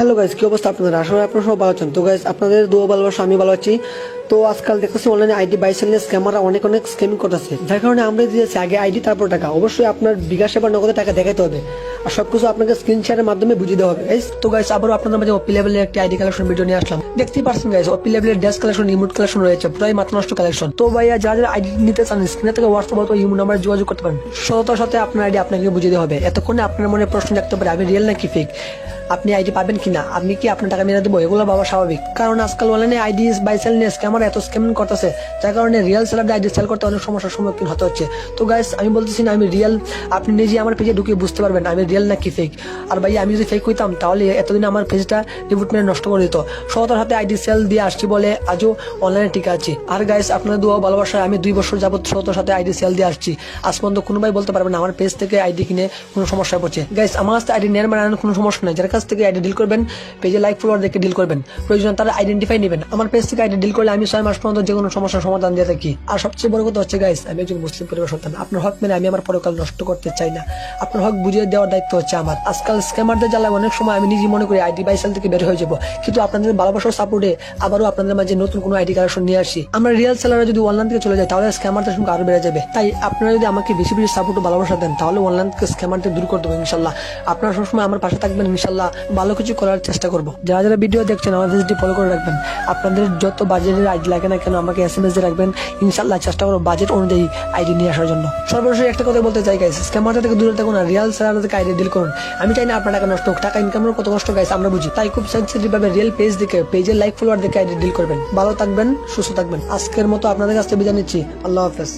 Hello guys, কি অবস্থা আপনাদের? আসলে আপনারা সব ভালো আছেন তো গাইস? আপনাদের দোয়া ভালোবাসা, আমি ভালো আছি। তো আজকাল দেখতেছি অনলাইনে আইডি বাই সেল স্ক্যামাররা অনেক স্ক্যামিং করতেছে, যার কারণে আমরা দিয়েছি আগে আইডি তারপর টাকা। অবশ্যই আপনার বিকাশে বা নগদে টাকা দেখাতে হবে, আর সবকিছু আপনাকে স্ক্রিন শেয়ারের মাধ্যমে বুঝিয়ে দেওয়া হবে গাইস। তো গাইস, আবারও আপনাদের মাঝে ওপি লেভেলের একটি আইডি কালেকশন ভিডিও নিয়ে আসলাম। দেখতেই পারছেন গাইস, ওপি লেভেলের ড্রেস কালেকশন, ইমোট কালেকশন রয়েছে, পুরাই মাথা নষ্ট কালেকশন। তো ভাইয়া যারা আইডি নিতে চান, স্ক্রিনে থেকে হোয়াটসঅ্যাপ অথবা ইমো নাম্বারে যোগাযোগ করতে পারেন। সততার সাথে আপনার আইডি আপনাকে বুঝিয়ে দেওয়া হবে। এতক্ষণে আপনার মনে প্রশ্ন জাগতে পারে, আমি রিয়েল নাকি ফেক, আপনি আইডি পাবেন কিনা, আপনি কি আপনার টাকা মেরে দেবো, এগুলো বাবা স্বাভাবিক। কারণ আজকাল অনলাইনে আইডি বাই সেল নিয়ে স্ক্যামার এত স্ক্যামিং করতেছে, যার কারণে রিয়েল সেলারদের আইডি সেল করতে অনেক সমস্যার সম্মুখীন হতে হচ্ছে। তো গাইস, আমি বলতেছি না আমি রিয়েল, আপনি নিজে আমার পেজে ঢুকে বুঝতে পারবেন আমি রিয়েল নাকি ফেক। আর ভাই, আমি যদি ফেক হইতাম তাহলে এতদিন আমার পেজটা রিবুট মেরে নষ্ট করে দিত। সততার হাতে আইডি সেল দিয়ে আসছি বলে আজও অনলাইনে টিকে আছি। আর গাইস, আপনার দোয়া ভালোবাসায় আমি 2 বছর যাবত সততার সাথে আইডি সেল দিয়ে আসছি। আজ পর্যন্ত কোনো ভাই বলতে পারবেন আমার পেজ থেকে আইডি কিনে কোনো সমস্যা পড়ছে। গাইস, আমার কাছে আইডি নেওয়ার মানে কোনো সমস্যা নেই। যার কাছ থেকে আইডি ডিল করবেন, পেজে লাইক ফলোয়ার দেখে ডিল করবেন, প্রয়োজন তারা আইডেন্টিফাই নেবেন। আমার পেজ থেকে আইডি ডিল করলে আমি 6 মাস পর্যন্ত যে কোনো সমস্যার সমাধান দিয়ে থাকি। আর সবচেয়ে বড় কথা হচ্ছে গাইস, আমি একজন মুসলিম পরিবার সন্তান। আপনার হক মেনে আমি আমার পরকাল নষ্ট করতে চাই না। আপনার হক বুঝিয়ে দেওয়ার দায়িত্ব হচ্ছে আমার। আজকাল স্ক্যামারদের জ্বালায় অনেক সময় আমি নিজে মনে করি আইডি বাই সেল থেকে বের হয়ে যাবো, কিন্তু আপনাদের ভালোবাসার সাপোর্টে আবারও আপনাদের মাঝে নতুন কোনো আইডি কালেকশন নিয়ে আসি। আমরা রিয়েল সেলাররা যদি অনলাইন থেকে চলে যায় তাহলে স্ক্যামারদের সংখ্যা আরো বেড়ে যাবে। তাই আপনারা যদি আমাকে বেশি সাপোর্ট ও ভালোবাসা দেন তাহলে অনলাইন থেকে স্ক্যামারদের দূর করে দেবো ইনশাল্লাহ। আপনারা সবসময় আমার পাশে থাকবেন ইনশাল্লাহ, ভালো কিছু করার চেষ্টা করবো। যারা যারা ভিডিও দেখছেন আমার পেজটি ফলো করে রাখবেন। আপনাদের যত বাজেটের আইডি লাগে না কেন আমাকে SMS দিয়ে রাখবেন, ইনশাল্লাহ চেষ্টা করবো বাজেট অনুযায়ী আইডি নিয়ে আসার জন্য। সর্বশেষ একটা কথা বলতে চাই গাইস, স্ক্যামারদের থেকে দূরে থাকুন আর রিয়েল সেলারদের থেকে আইডি ডিল করুন। আমি চাই না আপনার টাকা নষ্ট হোক, টাকা ইনকামের কত কষ্ট গাইস আমরা বুঝি। তাই খুব সেন্সিটিভ ভাবে রিয়েল পেজ দেখে, পেজের লাইক ফলোয়ার দেখে আইডি ডিল করবেন। ভালো থাকবেন, সুস্থ থাকবেন। আজকের মতো আপনাদের কাছ থেকে বিদায় নিচ্ছি। আল্লাহ হাফেজ।